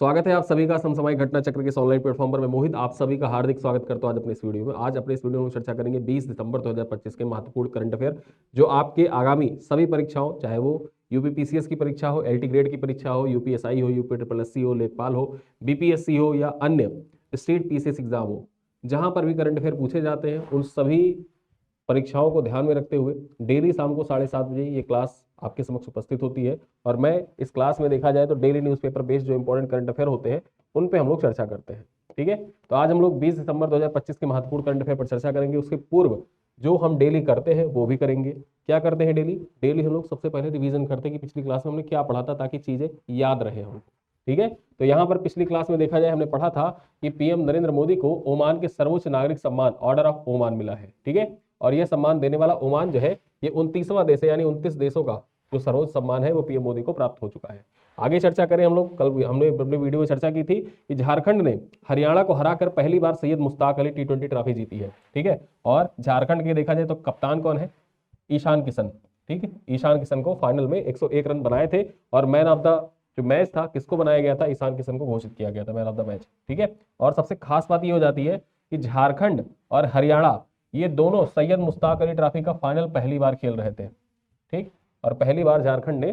स्वागत है आप सभी का समसामयिक घटना चक्र के इस ऑनलाइन प्लेटफॉर्म पर। मैं मोहित आप सभी का हार्दिक स्वागत करता हूं। आज अपने इस वीडियो में चर्चा करेंगे 20 दिसंबर 2025 के महत्वपूर्ण करंट अफेयर जो आपके आगामी सभी परीक्षाओं, चाहे वो यूपीपीसीएस की परीक्षा हो, एलटी ग्रेड की परीक्षा हो, यूपीएसआई हो, यूपी ट्रिपल एससी हो, लेखपाल हो, बीपीएससी हो या अन्य स्टेट पीसीएस एग्जाम हो, जहां पर भी करंट अफेयर पूछे जाते हैं उन सभी परीक्षाओं को ध्यान में रखते हुए डेली शाम को 7:30 बजे ये क्लास आपके समक्ष उपस्थित होती है। और मैं इस क्लास में देखा जाए तो डेली न्यूज़पेपर बेस्ड जो इंपॉर्टेंट करंट अफेयर होते हैं उन पे हम लोग चर्चा करते हैं। ठीक है, तो आज हम लोग 20 दिसंबर 2025 के महत्वपूर्ण करंट अफेयर पर चर्चा करेंगे। उसके पूर्व जो हम डेली करते हैं वो भी करेंगे। क्या करते हैं डेली? डेली हम लोग सबसे पहले रिवीजन करते हैं कि पिछली क्लास में हमने क्या पढ़ा था, ताकि चीजें याद रहे हम। ठीक है, तो यहाँ पर पिछली क्लास में देखा जाए हमने पढ़ा था कि पीएम नरेंद्र मोदी को ओमान के सर्वोच्च नागरिक सम्मान ऑर्डर ऑफ ओमान मिला है। ठीक है, और यह सम्मान देने वाला ओमान जो है ये 29वां देश है, यानी 29 देशों का जो सर्वोच्च सम्मान है वो पीएम मोदी को प्राप्त हो चुका है। आगे चर्चा करें हम लोग, कल हमने अपने वीडियो में चर्चा की थी कि झारखंड ने हरियाणा को हराकर पहली बार सैयद मुश्ताक अली T20 ट्रॉफी जीती है। ठीक है, और झारखंड के देखा जाए तो कप्तान कौन है? ईशान किशन। ठीक है, ईशान किशन को फाइनल में 101 रन बनाए थे और मैन ऑफ द जो मैच था किसको बनाया गया था? ईशान किशन को घोषित किया गया था मैन ऑफ द मैच। ठीक है, और सबसे खास बात ये हो जाती है कि झारखंड और हरियाणा ये दोनों सैयद मुश्ताक अली ट्रॉफी का फाइनल पहली बार खेल रहे थे। ठीक, और पहली बार झारखंड ने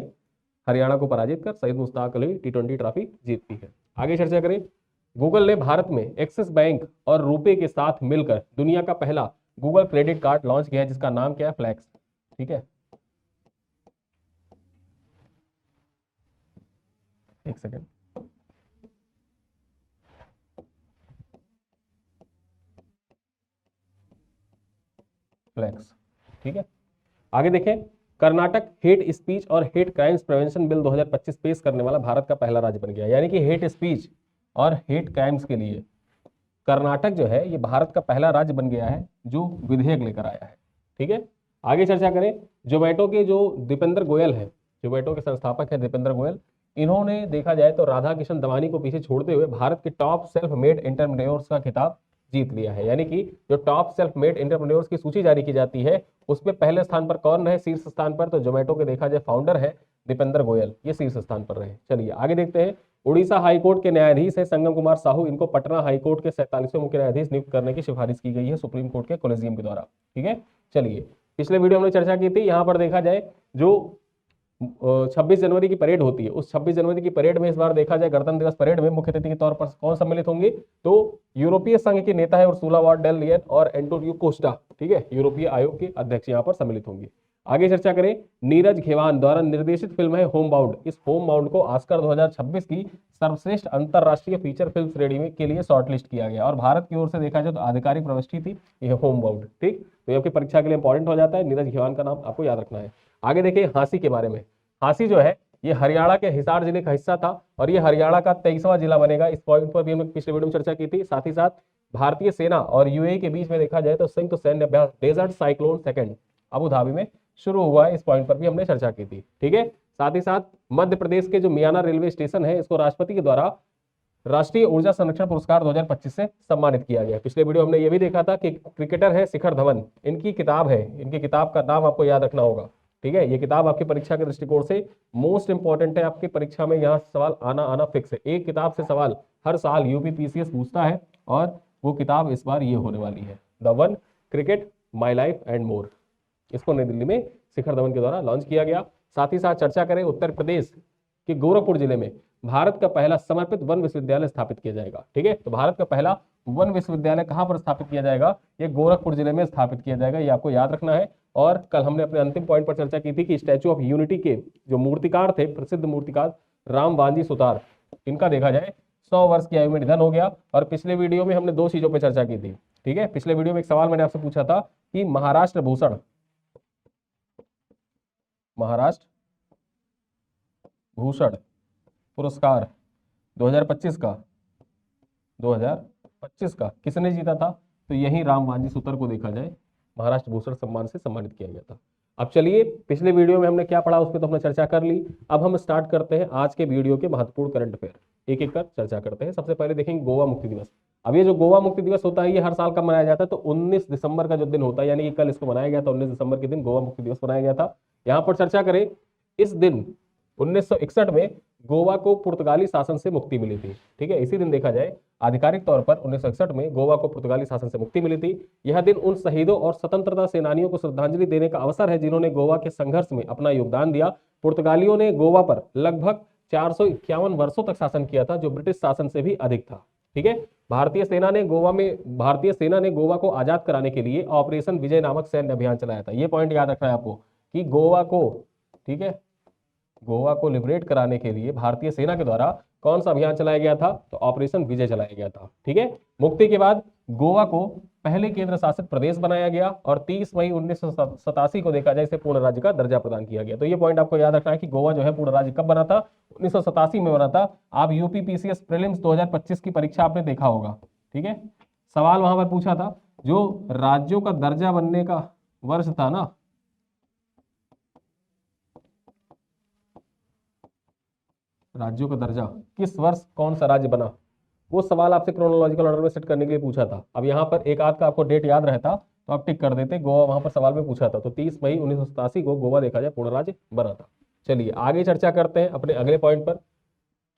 हरियाणा को पराजित कर सैयद मुश्ताक अली T20 ट्रॉफी जीतती है। आगे चर्चा करें, गूगल ने भारत में एक्सिस बैंक और रुपे के साथ मिलकर दुनिया का पहला गूगल क्रेडिट कार्ड लॉन्च किया है, जिसका नाम क्या है? फ्लैक्स। ठीक है, एक सेकेंड। फ्लैक्स। ठीक है, आगे देखें, कर्नाटक हेट स्पीच और हेट क्राइम्स प्रिवेंशन बिल 2025 पेश करने वाला भारत का पहला राज्य बन गया। यानी कि हेट स्पीच और हेट क्राइम्स के लिए कर्नाटक जो है ये भारत का पहला राज्य बन गया है जो विधेयक लेकर आया है। ठीक है, आगे चर्चा करें, जोमेटो के जो दीपेंद्र गोयल है, जोमेटो के संस्थापक है दीपेंद्र गोयल, इन्होंने देखा जाए तो राधा किशन दमानी को पीछे छोड़ते हुए भारत के टॉप सेल्फ मेड एंटरप्रेन्योर्स का खिताब जीत लिया है। यानी कि जो टॉप सेल्फ मेड एंटरप्रेन्योर्स की सूची जारी की जाती है उसमें पहले स्थान पर कौन रहे? शीर्ष स्थान पर तो जोमेटो के देखा जाए फाउंडर है दीपेंद्र गोयल, ये शीर्ष स्थान पर रहे। चलिए आगे देखते हैं, उड़ीसा हाईकोर्ट के न्यायाधीश है संगम कुमार साहू, इनको पटना हाईकोर्ट के 47वें मुख्य न्यायाधीश नियुक्त करने की सिफारिश की गई है सुप्रीम कोर्ट के कोलेजियम के द्वारा। ठीक है, चलिए पिछले वीडियो में चर्चा की थी, यहाँ पर देखा जाए जो 26 जनवरी की परेड होती है उस 26 जनवरी की परेड में इस बार देखा जाए गणतंत्र दिवस परेड में मुख्य अतिथि के तौर पर कौन सम्मिलित होंगे? तो यूरोपीय संघ के नेता है उर्सुला वॉन डेर लेयन और एंटोनियो कोस्टा। ठीक है, यूरोपीय आयोग के अध्यक्ष यहाँ पर सम्मिलित होंगे। आगे चर्चा करें, नीरज खेवान द्वारा निर्देशित फिल्म है होम बाउंड। इस होम बाउंड को ऑस्कर 2026 की सर्वश्रेष्ठ अंतरराष्ट्रीय फीचर फिल्म श्रेणी में के लिए शॉर्टलिस्ट किया गया और भारत की ओर से देखा जाए तो आधिकारिक प्रविष्टि थी यह होम बाउंड। ठीक, तो ये आपकी परीक्षा के लिए इंपॉर्टेंट हो जाता है, नीरज खेवान का नाम आपको याद रखना है। आगे देखिए हाँसी के बारे में, हाँसी जो है ये हरियाणा के हिसार जिले का हिस्सा था और ये हरियाणा का 23वां जिला बनेगा। इस पॉइंट पर भी हमने पिछले वीडियो में चर्चा की थी। साथ ही साथ भारतीय सेना और यूएई के बीच में देखा जाए तो संयुक्त सैन्य अभ्यास desert cyclone second Abu Dhabi में शुरू हुआ है, इस पॉइंट पर भी हमने चर्चा की थी। ठीक है, साथ ही साथ मध्य प्रदेश के जो मियाना रेलवे स्टेशन है इसको राष्ट्रपति के द्वारा राष्ट्रीय ऊर्जा संरक्षण पुरस्कार 2025 से सम्मानित किया गया। पिछले वीडियो हमने ये भी देखा था कि क्रिकेटर है शिखर धवन, इनकी किताब है, इनकी किताब का नाम आपको याद रखना होगा। ठीक है, ये किताब आपकी परीक्षा के दृष्टिकोण से मोस्ट इंपॉर्टेंट है, आपकी परीक्षा में यहाँ सवाल आना आना फिक्स है। एक किताब से सवाल हर साल यूपीपीसीएस पूछता है और वो किताब इस बार ये होने वाली है, the one cricket my life and more. इसको नई दिल्ली में शिखर धवन के द्वारा लॉन्च किया गया। साथ ही साथ चर्चा करें, उत्तर प्रदेश के गोरखपुर जिले में भारत का पहला समर्पित वन विश्वविद्यालय स्थापित किया जाएगा। ठीक है, तो भारत का पहला वन विश्वविद्यालय कहां पर स्थापित किया जाएगा? ये गोरखपुर जिले में स्थापित किया जाएगा, ये आपको याद रखना है। और कल हमने अपने अंतिम पॉइंट पर चर्चा की थी कि स्टैच्यू ऑफ यूनिटी के जो मूर्तिकार थे, प्रसिद्ध मूर्तिकार राम वांजी सुतार, इनका देखा जाए 100 वर्ष की आयु में निधन हो गया। और पिछले वीडियो में हमने दो चीजों पर चर्चा की थी। ठीक है, पिछले वीडियो में एक सवाल मैंने आपसे पूछा था कि महाराष्ट्र भूषण पुरस्कार 2025 का किसने जीता था? तो यही राम वांजी सुतार को देखा जाए महाराष्ट्र भूषण सम्मान से सम्मानित किया गया था। अब चलिए, पिछले वीडियो में हमने क्या पढ़ा उस पर तो हमने चर्चा कर ली। अब हम स्टार्ट करते हैं आज के वीडियो के महत्वपूर्ण करंट अफेयर, एक एक कर चर्चा करते हैं। सबसे पहले देखेंगे गोवा मुक्ति दिवस। अब ये जो गोवा मुक्ति दिवस होता है ये हर साल कब मनाया जाता है? तो 19 दिसंबर का जो दिन होता है, यानी कि कल इसको मनाया गया था, 19 दिसंबर के दिन गोवा मुक्ति दिवस मनाया गया था। यहाँ पर चर्चा करें, इस दिन 1961 में गोवा को पुर्तगाली शासन से मुक्ति मिली थी। ठीक है, इसी दिन देखा जाए आधिकारिक तौर पर 1961 में गोवा को पुर्तगाली शासन से मुक्ति मिली थी। यह दिन उन शहीदों और स्वतंत्रता सेनानियों को श्रद्धांजलि देने का अवसर है जिन्होंने गोवा के संघर्ष में अपना योगदान दिया। पुर्तगालियों ने गोवा पर लगभग 451 वर्षों तक शासन किया था, जो ब्रिटिश शासन से भी अधिक था। ठीक है, भारतीय सेना ने गोवा को आजाद कराने के लिए ऑपरेशन विजय नामक सैन्य अभियान चलाया था। ये पॉइंट याद रखना है आपको कि गोवा को, ठीक है, गोवा को लिबरेट कराने के लिए भारतीय सेना के द्वारा कौन सा अभियान चलाया गया था, तो ऑपरेशन विजय चलाया गया था। ठीक है, मुक्ति के बाद गोवा को पहले केंद्र शासित प्रदेश बनाया गया और 30 मई 1987 को देखा जाए इसे पूर्ण राज्य का दर्जा प्रदान किया गया। तो ये पॉइंट आपको याद रखना है कि गोवा जो है पूर्ण राज्य कब बना था, 1987 में बना था। आप यूपी पीसीएस प्रीलिम्स 2025 की परीक्षा आपने देखा होगा। ठीक है, सवाल वहां पर पूछा था, जो राज्यों का दर्जा बनने का वर्ष था ना, राज्यों का दर्जा किस वर्ष कौन सा राज्य बना, वो सवाल आपसे क्रोनोलॉजिकल ऑर्डर में सेट करने के लिए पूछा था। अब यहाँ पर एक आध का आपको डेट याद रहता तो आप टिक कर देते, गोवा वहां पर सवाल में पूछा था। तो 30 मई 1987 को गोवा देखा जाए पूर्ण राज्य बना था। चलिए आगे चर्चा करते हैं अपने अगले पॉइंट पर।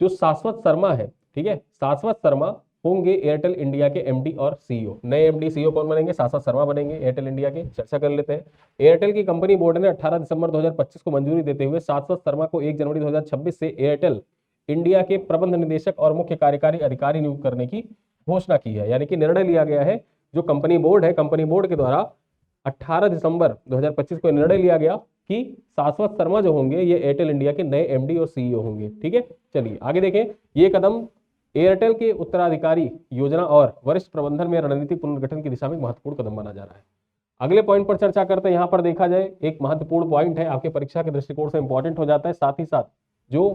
जो शाश्वत शर्मा है, ठीक है, शाश्वत शर्मा होंगे एयरटेल इंडिया के एमडी और सीईओ। नए एमडी सीईओ कौन बनेंगे, शाश्वत शर्मा बनेंगे एयरटेल इंडिया के। चर्चा कर लेते हैं। एयरटेल की कंपनी बोर्ड ने 18 दिसंबर 2025 को मंजूरी देते हुए शाश्वत शर्मा को 1 जनवरी 2026 से एयरटेल इंडिया के प्रबंध निदेशक और मुख्य कार्यकारी अधिकारी नियुक्त करने की घोषणा की है। यानी कि निर्णय लिया गया है, जो कंपनी बोर्ड है, कंपनी बोर्ड के द्वारा 18 दिसंबर 2025 को निर्णय लिया गया कि शाश्वत शर्मा जो होंगे ये एयरटेल इंडिया के नए एमडी और सीईओ होंगे। ठीक है, चलिए आगे देखें। ये कदम एयरटेल के उत्तराधिकारी योजना और वरिष्ठ प्रबंधन में रणनीतिक पुनर्गठन की दिशा में महत्वपूर्ण कदम माना जा रहा है। अगले पॉइंट पर चर्चा करते हैं। यहाँ पर देखा जाए एक महत्वपूर्ण पॉइंट है, आपके परीक्षा के दृष्टिकोण से इंपॉर्टेंट हो जाता है। साथ ही साथ जो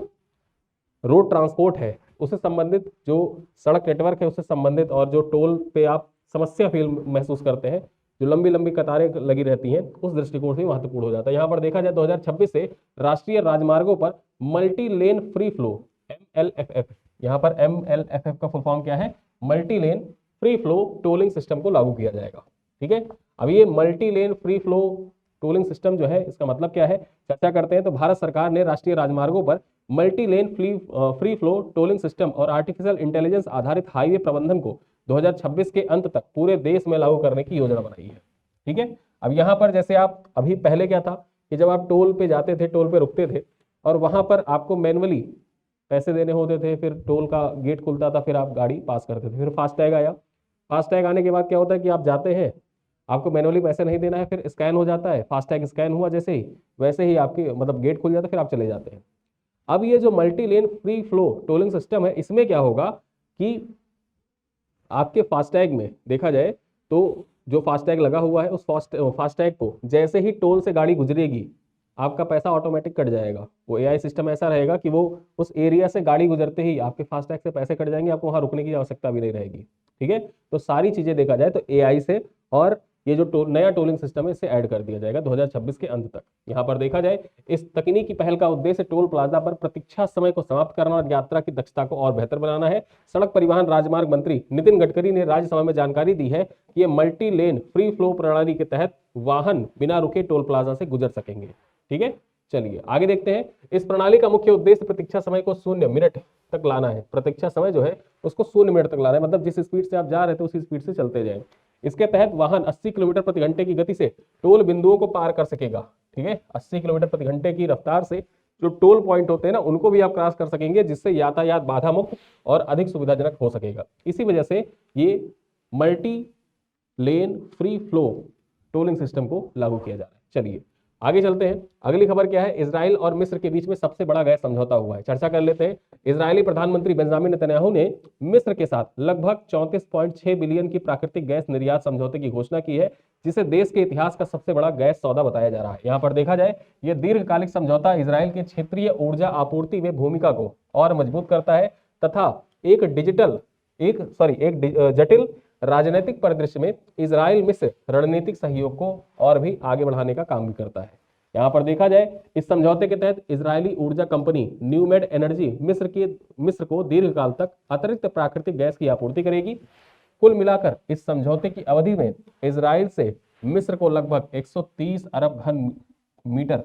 रोड ट्रांसपोर्ट है उससे संबंधित, जो सड़क नेटवर्क है उससे संबंधित, और जो टोल पे आप समस्या फील महसूस करते हैं, जो लंबी लंबी कतारें लगी रहती हैं, उस दृष्टिकोण से महत्वपूर्ण हो जाता है। यहाँ पर देखा जाए 2026 से राष्ट्रीय राजमार्गों पर multi lane free flow MLFF, यहाँ पर MLFF का फुल फॉर्म क्या है, multi lane free flow tolling system को लागू किया जाएगा। ठीक है, अब ये multi lane free flow tolling system जो है इसका मतलब क्या है, चर्चा करते हैं। तो भारत सरकार ने राष्ट्रीय राजमार्गों पर multi lane free flow tolling system और आर्टिफिशियल इंटेलिजेंस आधारित हाईवे प्रबंधन को 2026 के अंत तक पूरे देश में लागू करने की योजना बनाई है। ठीक है, अब यहाँ पर जैसे आप अभी पहले क्या था कि जब आप टोल पे जाते थे, टोल पे रुकते थे और वहां पर आपको मैनुअली पैसे देने होते थे, फिर टोल का गेट खुलता था, फिर आप गाड़ी पास करते थे। फिर फास्टैग आया, फास्टैग आने के बाद क्या होता है कि आप जाते हैं, आपको मैनुअली पैसे नहीं देना है, फिर स्कैन हो जाता है। फास्टैग स्कैन हुआ जैसे ही, वैसे ही आपकी मतलब गेट खुल जाता है, फिर आप चले जाते हैं। अब ये जो multi lane free flow tolling system है, इसमें क्या होगा कि आपके फास्टैग में देखा जाए तो जो फास्टैग लगा हुआ है उस फास्टैग को जैसे ही टोल से गाड़ी गुजरेगी आपका पैसा ऑटोमेटिक कट जाएगा। वो एआई सिस्टम ऐसा रहेगा कि वो उस एरिया से गाड़ी गुजरते ही आपके फास्टैग से पैसे कट जाएंगे, आपको वहां रुकने की आवश्यकता भी नहीं रहेगी। ठीक है, तो सारी चीजें देखा जाए तो एआई से, और ये जो नया टोलिंग सिस्टम है इसे ऐड कर दिया जाएगा 2026 के अंत तक। यहाँ पर देखा जाए इस तकनीकी पहल का उद्देश्य टोल प्लाजा पर प्रतीक्षा समय को समाप्त करना और यात्रा की दक्षता को और बेहतर बनाना है। सड़क परिवहन राजमार्ग मंत्री नितिन गडकरी ने राज्यसभा में जानकारी दी है कि ये मल्टी लेन फ्री फ्लो प्रणाली के तहत वाहन बिना रुके टोल प्लाजा से गुजर सकेंगे। ठीक है, चलिए आगे देखते हैं। इस प्रणाली का मुख्य उद्देश्य प्रतीक्षा समय को 0 मिनट तक लाना है। प्रतीक्षा समय जो है उसको 0 मिनट तक लाना है, मतलब जिस स्पीड से आप जा रहे थे उसी स्पीड से चलते जाए। इसके तहत वाहन 80 किलोमीटर प्रति घंटे की गति से टोल बिंदुओं को पार कर सकेगा। ठीक है, 80 किलोमीटर प्रति घंटे की रफ्तार से जो टोल पॉइंट होते हैं ना उनको भी आप क्रॉस कर सकेंगे, जिससे यातायात बाधा मुक्त और अधिक सुविधाजनक हो सकेगा। इसी वजह से ये multi lane free flow tolling system को लागू किया जा रहा है। चलिए आगे चलते हैं। अगली खबर क्या है, इजराइल और मिस्र के बीच में सबसे बड़ा गैस समझौता हुआ है। चर्चा कर लेते हैं। इजरायली प्रधानमंत्री बेंजामिन नेतन्याहू ने मिस्र के साथ लगभग 34.6 बिलियन की प्राकृतिक गैस निर्यात समझौते की घोषणा की है, जिसे देश के इतिहास का सबसे बड़ा गैस सौदा बताया जा रहा है। यहाँ पर देखा जाए यह दीर्घकालिक समझौता इजराइल के क्षेत्रीय ऊर्जा आपूर्ति में भूमिका को और मजबूत करता है तथा एक जटिल राजनीतिक परिदृश्य में इजराइल मिस्र रणनीतिक सहयोग को और भी आगे बढ़ाने का काम भी करता है। यहाँ पर देखा जाए इस समझौते के तहत इजरायली ऊर्जा कंपनी न्यूमेड एनर्जी मिस्र को दीर्घकाल तक अतिरिक्त प्राकृतिक गैस की आपूर्ति करेगी। कुल मिलाकर इस समझौते की अवधि में इजराइल से मिस्र को लगभग 130 अरब घन मीटर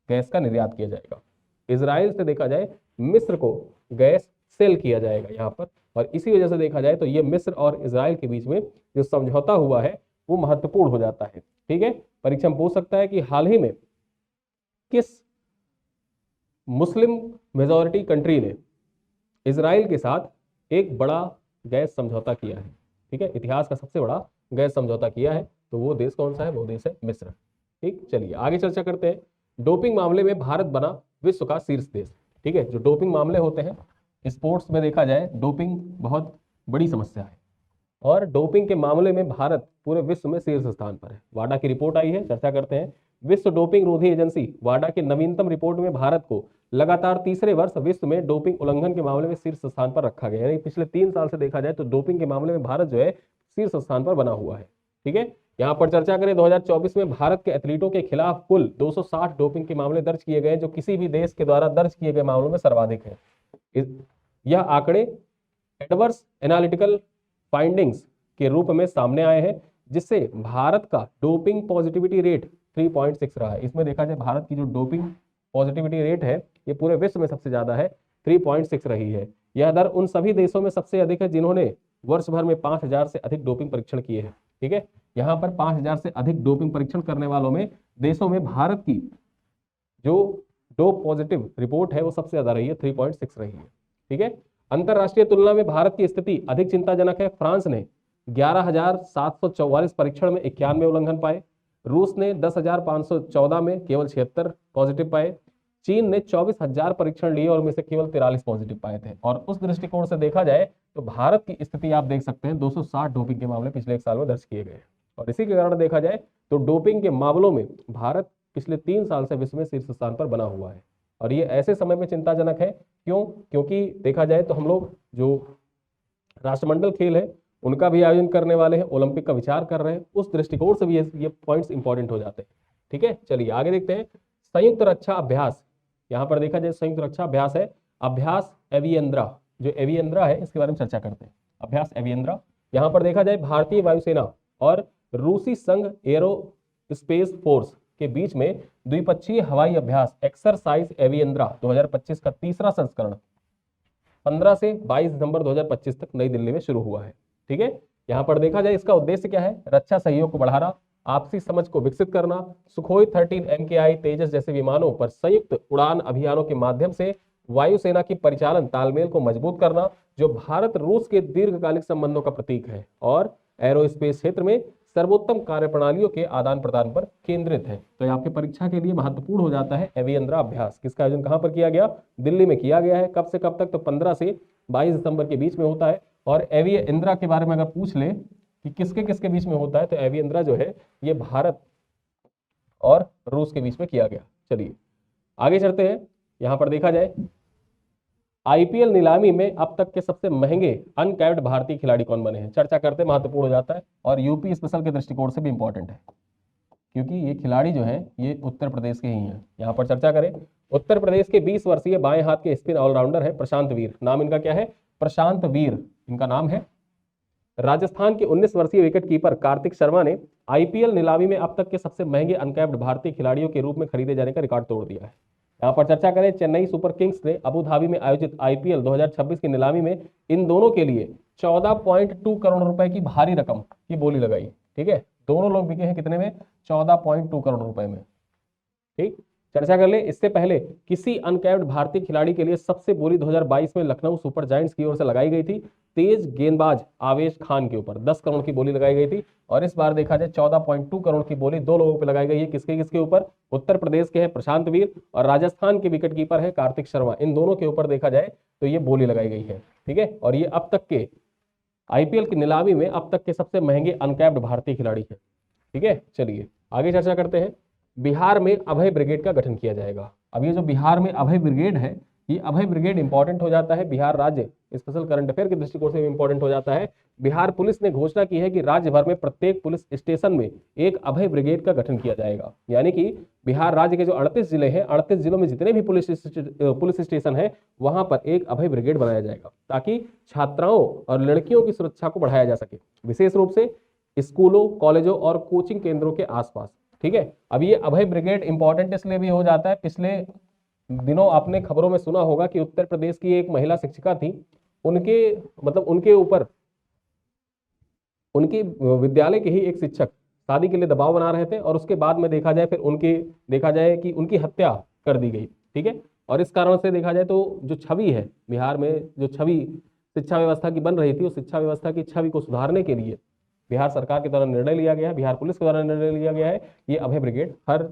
गैस का निर्यात किया जाएगा। इजराइल से देखा जाए मिस्र को गैस सेल किया जाएगा यहाँ पर, और इसी वजह से देखा जाए तो ये मिस्र और इजराइल के बीच में जो समझौता हुआ है वो महत्वपूर्ण हो जाता है। ठीक है, परीक्षा में पूछ सकता है कि हाल ही में किस मुस्लिम मेजॉरिटी कंट्री ने इजराइल के साथ एक बड़ा गैस समझौता किया है। ठीक है, इतिहास का सबसे बड़ा गैस समझौता किया है, तो वो देश कौन सा है? वो देश है मिस्र। ठीक, चलिए आगे चर्चा करते हैं। डोपिंग मामले में भारत बना विश्व का शीर्ष देश। ठीक है, जो डोपिंग मामले होते हैं स्पोर्ट्स में देखा जाए डोपिंग बहुत बड़ी समस्या है, और डोपिंग के मामले में भारत पूरे विश्व में शीर्ष स्थान पर है। वाडा की रिपोर्ट आई है, चर्चा करते हैं। विश्व डोपिंग रोधी एजेंसी वाडा की नवीनतम रिपोर्ट में भारत को लगातार तीसरे वर्ष विश्व में डोपिंग उल्लंघन के मामले में शीर्ष स्थान पर रखा गया है। यानी पिछले 3 साल से देखा जाए तो डोपिंग के मामले में भारत जो है शीर्ष स्थान पर बना हुआ है। ठीक है, यहाँ पर चर्चा करें 2024 में भारत के एथलीटों के खिलाफ कुल 260 डोपिंग के मामले दर्ज किए गए, जो किसी भी देश के द्वारा दर्ज किए गए मामलों में सर्वाधिक है। यह आंकड़े एडवर्स एनालिटिकल फाइंडिंग्स के रूप में सामने आए हैं, जिससे भारत का डोपिंग पॉजिटिविटी रेट 3.6 रहा है। इसमें देखा जाए भारत की जो डोपिंग पॉजिटिविटी रेट है ये पूरे विश्व में सबसे ज्यादा है, 3.6 रही है। यह दर उन सभी देशों में सबसे अधिक है जिन्होंने वर्ष भर में 5000 से अधिक डोपिंग परीक्षण किए हैं। ठीक है, यहाँ पर 5000 से अधिक डोपिंग परीक्षण करने वालों में देशों में भारत की जो डोप पॉजिटिव रिपोर्ट है वो सबसे ज्यादा रही है, 3.6 रही है। ठीक है, अंतरराष्ट्रीय तुलना में भारत की स्थिति अधिक चिंताजनक है। फ्रांस ने 11,744 परीक्षण में 91 उल्लंघन पाए, रूस ने 10,514 में केवल 76 पॉजिटिव पाए, चीन ने 24,000 परीक्षण लिए और उनमें से केवल 43 पॉजिटिव पाए थे। और उस दृष्टिकोण से देखा जाए तो भारत की स्थिति आप देख सकते हैं 260 डोपिंग के मामले पिछले 1 साल में दर्ज किए गए, और इसी के कारण देखा जाए तो डोपिंग के मामलों में भारत पिछले 3 साल से विश्व में शीर्ष स्थान पर बना हुआ है। और ये ऐसे समय में चिंताजनक है, क्यों? क्योंकि देखा जाए तो हम लोग जो राष्ट्रमंडल खेल है उनका भी आयोजन करने वाले हैं, ओलंपिक का विचार कर रहे हैं, उस दृष्टिकोण से भी ये पॉइंट्स इंपॉर्टेंट हो जाते हैं। ठीक है, चलिए आगे देखते हैं। संयुक्त रक्षा अभ्यास, यहाँ पर देखा जाए संयुक्त रक्षा अभ्यास है अभ्यास एवियंद्रा। जो एवियंद्रा है इसके बारे में चर्चा करते हैं। अभ्यास एवियंद्रा, यहाँ पर देखा जाए भारतीय वायुसेना और रूसी संघ एरो स्पेस फोर्स के बीच में द्विपक्षीय हवाई अभ्यास एक्सरसाइज एवियंद्रा 2025 का तीसरा संस्करण 15 से 22 दिसंबर 2025 तक नई दिल्ली में शुरू हुआ है। ठीक है, यहाँ पर देखा जाए इसका उद्देश्य क्या है? रक्षा सहयोग को बढ़ाना, आपसी समझ को विकसित करना, सुखोई 13 MKI तेजस जैसे विमानों पर संयुक्त उड़ान अभियानों के माध्यम से वायुसेना की परिचालन तालमेल को मजबूत करना, जो भारत रूस के दीर्घकालिक संबंधों का प्रतीक है और एरोस्पेस क्षेत्र में सर्वोत्तम कार्यप्रणालियों के आदान प्रदान पर केंद्रित है। तो ये आपके परीक्षा के लिए महत्वपूर्ण हो जाता है एवियंद्रा अभ्यास। किसका आयोजन कहां पर किया गया? दिल्ली में किया गया है। कब से कब तक? तो 15 से 22 दिसंबर के बीच में होता है। और एवियंद्रा के बारे में अगर पूछ ले कि किसके किसके बीच में होता है, तो एवियंद्रा जो है ये भारत और रूस के बीच में किया गया। चलिए आगे चलते हैं। यहां पर देखा जाए आईपीएल नीलामी में अब तक के सबसे महंगे अनकैप्ड भारतीय खिलाड़ी कौन बने हैं, चर्चा करते महत्वपूर्ण हो जाता है। और यूपी स्पेशल के दृष्टिकोण से भी इंपॉर्टेंट है, क्योंकि ये खिलाड़ी जो है ये उत्तर प्रदेश के ही हैं। यहाँ पर चर्चा करें, उत्तर प्रदेश के 20 वर्षीय बाएं हाथ के स्पिन ऑलराउंडर है प्रशांत वीर। नाम इनका क्या है? प्रशांत वीर इनका नाम है। राजस्थान के 19 वर्षीय विकेट कीपर कार्तिक शर्मा ने आईपीएल नीलामी में अब तक के सबसे महंगे अनकैप्ड भारतीय खिलाड़ियों के रूप में खरीदे जाने का रिकॉर्ड तोड़ दिया है। यहाँ पर चर्चा करें, चेन्नई सुपर किंग्स ने अबू धाबी में आयोजित आईपीएल 2026 की नीलामी में इन दोनों के लिए 14.2 करोड़ रुपए की भारी रकम की बोली लगाई। ठीक है, दोनों लोग बिके हैं कितने में? 14.2 करोड़ रुपए में। ठीक, चर्चा कर ले। इससे पहले किसी अनकैप्ड भारतीय खिलाड़ी के लिए सबसे बोली 2022 में लखनऊ सुपर जायंट्स की ओर से लगाई गई थी, तेज गेंदबाज आवेश खान के ऊपर 10 करोड़ की बोली लगाई गई थी। और इस बार देखा जाए 14.2 करोड़ की बोली दो लोगों पर लगाई गई है। किसके किसके ऊपर? उत्तर प्रदेश के हैं प्रशांत वीर और राजस्थान के विकेट कीपर है कार्तिक शर्मा। इन दोनों के ऊपर देखा जाए तो ये बोली लगाई गई है। ठीक है, और ये अब तक के आईपीएल की नीलामी में अब तक के सबसे महंगे अनकैप्ड भारतीय खिलाड़ी है। ठीक है, चलिए आगे चर्चा करते हैं। बिहार में अभय ब्रिगेड का गठन किया जाएगा। अब ये जो बिहार में अभय ब्रिगेड है, ये अभय ब्रिगेड इंपॉर्टेंट हो जाता है बिहार राज्य स्पेशल करंट अफेयर के दृष्टिकोण से भी इंपॉर्टेंट हो जाता है। बिहार पुलिस ने घोषणा की है कि राज्य भर में प्रत्येक पुलिस स्टेशन में एक अभय ब्रिगेड का गठन किया जाएगा। यानी कि बिहार राज्य के जो 38 जिले हैं, 38 जिलों में जितने भी पुलिस स्टेशन है वहां पर एक अभय ब्रिगेड बनाया जाएगा, ताकि छात्राओं और लड़कियों की सुरक्षा को बढ़ाया जा सके, विशेष रूप से स्कूलों, कॉलेजों और कोचिंग केंद्रों के आसपास। ठीक है, अब ये अभय ब्रिगेड इंपॉर्टेंट इसलिए भी हो जाता है, पिछले दिनों आपने खबरों में सुना होगा कि उत्तर प्रदेश की एक महिला शिक्षिका थी, उनके मतलब उनके ऊपर उनकी विद्यालय के ही एक शिक्षक शादी के लिए दबाव बना रहे थे, और उसके बाद में देखा जाए फिर देखा जाए कि उनकी हत्या कर दी गई। ठीक है। और इस कारण से देखा जाए तो जो छवि है बिहार में, जो छवि शिक्षा व्यवस्था की बन रही थी, उस शिक्षा व्यवस्था की छवि को सुधारने के लिए बिहार सरकार के द्वारा निर्णय लिया गया है, बिहार पुलिस के द्वारा निर्णय लिया गया है, ये अभय ब्रिगेड हर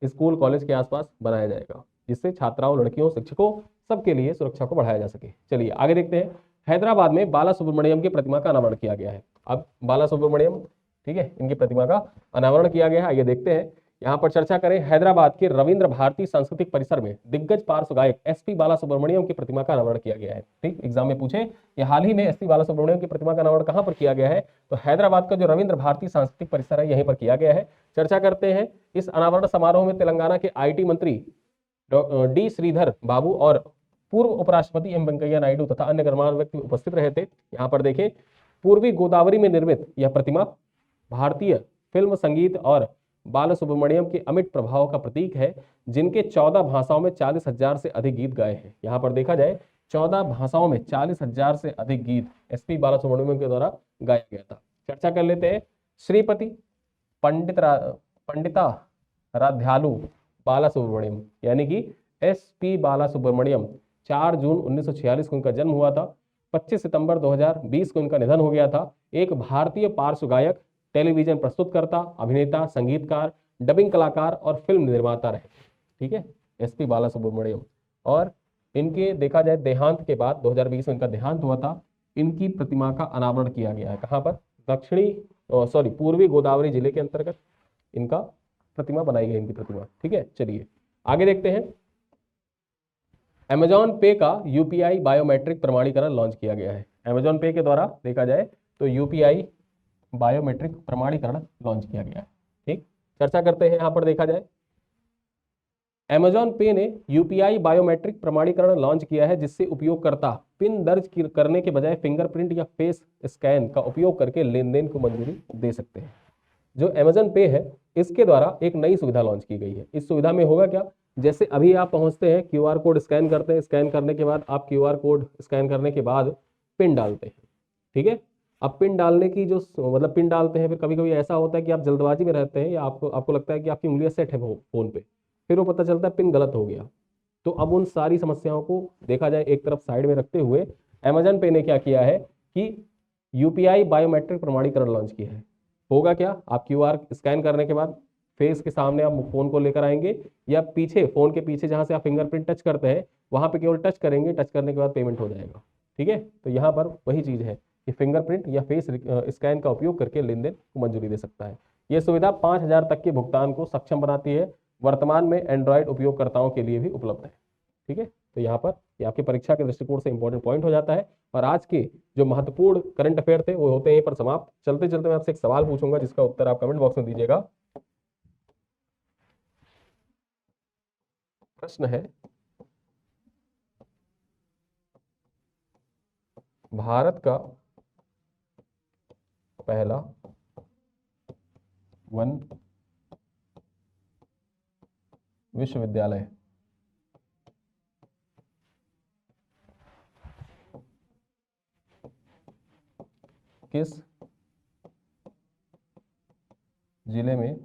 स्कूल कॉलेज के आसपास बनाया जाएगा, जिससे छात्राओं, लड़कियों, शिक्षकों सबके लिए सुरक्षा को बढ़ाया जा सके। चलिए आगे देखते हैं। हैदराबाद में बाला सुब्रमण्यम की प्रतिमा का अनावरण किया गया है। अब बाला सुब्रमण्यम, ठीक है, इनकी प्रतिमा का अनावरण किया गया है। आइए देखते हैं। यहाँ पर चर्चा करें, हैदराबाद के रविंद्र भारती सांस्कृतिक परिसर में दिग्गज पार्श्व गायक एसपी बाला सुब्रमण्यम की प्रतिमा का अनावरण किया गया है। ठीक, एग्जाम में पूछे कि हाल ही में एसपी बाला सुब्रमण्यम की प्रतिमा का अनावरण कहां पर किया गया है, तो हैदराबाद का जो रविंद्र भारती सांस्कृतिक परिसर है यहीं पर किया गया है। चर्चा करते हैं। इस अनावरण समारोह में तेलंगाना के आईटी मंत्री डी श्रीधर बाबू और पूर्व उपराष्ट्रपति एम वेंकैया नायडू तथा अन्य गणमान्य व्यक्ति उपस्थित रहे थे। यहाँ पर देखें, पूर्वी गोदावरी में निर्मित यह प्रतिमा भारतीय फिल्म, संगीत और बाला सुब्रमण्यम के अमिट प्रभाव का प्रतीक है, जिनके 14 भाषाओं में 40,000 से अधिक गीत गाए हैं। यहाँ पर देखा जाए 14 भाषाओं में 40,000 से अधिक गीत एसपी बाला सुब्रमण्यम के द्वारा गाया गया था। चर्चा कर लेते हैं। श्रीपति पंडिता राध्यालु बाला सुब्रमण्यम यानी कि एसपी बाला सुब्रमण्यम 4 जून 1946 को उनका जन्म हुआ था। 25 सितंबर 2020 को इनका निधन हो गया था। एक भारतीय पार्श्व गायक, टेलीविजन प्रस्तुतकर्ता, अभिनेता, संगीतकार, डबिंग कलाकार और फिल्म निर्माता रहे। ठीक है, एसपी बाला सुब्रमण्यम। और इनके देखा जाए देहांत के बाद 2020 में इनका देहांत हुआ था। इनकी प्रतिमा का अनावरण किया गया है कहाँ पर, पूर्वी गोदावरी जिले के अंतर्गत इनका प्रतिमा बनाई गई, इनकी प्रतिमा। ठीक है, चलिए आगे देखते हैं। अमेजॉन पे का यूपीआई बायोमेट्रिक प्रमाणीकरण लॉन्च किया गया है। अमेजॉन पे के द्वारा देखा जाए तो यूपीआई बायोमेट्रिक प्रमाणीकरण लॉन्च किया गया है। ठीक, चर्चा करते हैं। यहां पर देखा जाए अमेजॉन पे ने यूपीआई बायोमेट्रिक प्रमाणीकरण लॉन्च किया है, जिससे उपयोगकर्ता पिन दर्ज करने के बजाय फिंगरप्रिंट या फेस स्कैन का उपयोग करके लेन देन को मंजूरी दे सकते हैं। जो अमेजॉन पे है, इसके द्वारा एक नई सुविधा लॉन्च की गई है। इस सुविधा में होगा क्या, जैसे अभी आप पहुंचते हैं, क्यूआर कोड स्कैन करते हैं, स्कैन करने के बाद आप क्यूआर कोड स्कैन करने के बाद पिन डालते हैं। ठीक है, अब पिन डालने की जो मतलब पिन डालते हैं, फिर कभी कभी ऐसा होता है कि आप जल्दबाजी में रहते हैं या आपको लगता है कि आपकी उंगलियां सेट है फोन पे, फिर वो पता चलता है पिन गलत हो गया। तो अब उन सारी समस्याओं को देखा जाए एक तरफ साइड में रखते हुए अमेजन पे ने क्या किया है कि यूपीआई बायोमेट्रिक प्रमाणीकरण लॉन्च किया है। होगा क्या, आप क्यूआर स्कैन करने के बाद फेस के सामने आप फोन को लेकर आएंगे, या पीछे फोन के पीछे जहां से आप फिंगरप्रिंट टच करते हैं वहां पे केवल टच करेंगे, टच करने के बाद पेमेंट हो जाएगा। ठीक है, तो यहाँ पर वही चीज है कि फिंगरप्रिंट या फेस स्कैन का उपयोग करके लेन देन को मंजूरी दे सकता है। यह सुविधा 5,000 तक के भुगतान को सक्षम बनाती है। वर्तमान में एंड्रॉयड उपयोगकर्ताओं के लिए भी उपलब्ध है। ठीक है, तो यहाँ पर ये आपकी परीक्षा के दृष्टिकोण से इंपॉर्टेंट पॉइंट हो जाता है। और आज के जो महत्वपूर्ण करंट अफेयर थे वो होते हैं यहीं पर समाप्त। चलते चलते मैं आपसे एक सवाल पूछूंगा, जिसका उत्तर आप कमेंट बॉक्स में दीजिएगा। प्रश्न है, भारत का पहला वन विश्वविद्यालय किस जिले में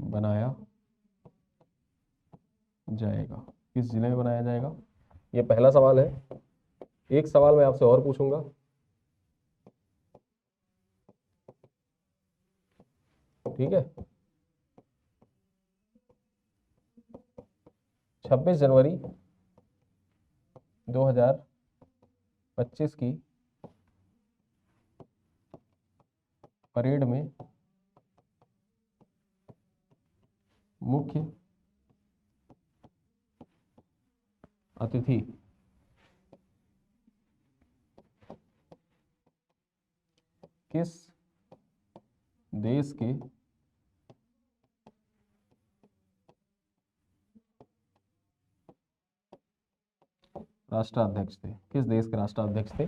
बनाया जाएगा? किस जिले में बनाया जाएगा, ये पहला सवाल है। एक सवाल मैं आपसे और पूछूंगा, ठीक है। 26 जनवरी 2025 की परेड में मुख्य अतिथि किस देश के राष्ट्राध्यक्ष थे? किस देश के राष्ट्राध्यक्ष थे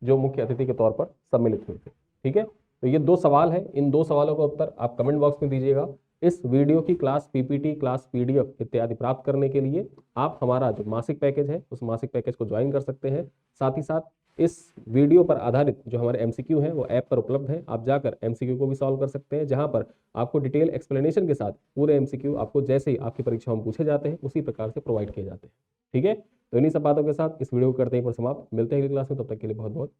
जो मुख्य अतिथि के तौर पर सम्मिलित हुए थे? ठीक है, तो ये दो सवाल है। इन दो सवालों का उत्तर आप कमेंट बॉक्स में दीजिएगा। इस वीडियो की क्लास पीपीटी, क्लास पीडीएफ इत्यादि प्राप्त करने के लिए आप हमारा जो मासिक पैकेज है उस मासिक पैकेज को ज्वाइन कर सकते हैं। साथ ही साथ इस वीडियो पर आधारित जो हमारे एमसीक्यू हैं वो ऐप पर उपलब्ध है, आप जाकर एमसीक्यू को भी सॉल्व कर सकते हैं, जहां पर आपको डिटेल एक्सप्लेनेशन के साथ पूरे एमसीक्यू आपको जैसे ही आपकी परीक्षाओं में पूछे जाते हैं उसी प्रकार से प्रोवाइड किए जाते हैं। ठीक है, तो इन्हीं सब बातों के साथ इस वीडियो को करते हैं पर समाप्त। मिलते हैं अगली क्लास में, तब तक के लिए बहुत बहुत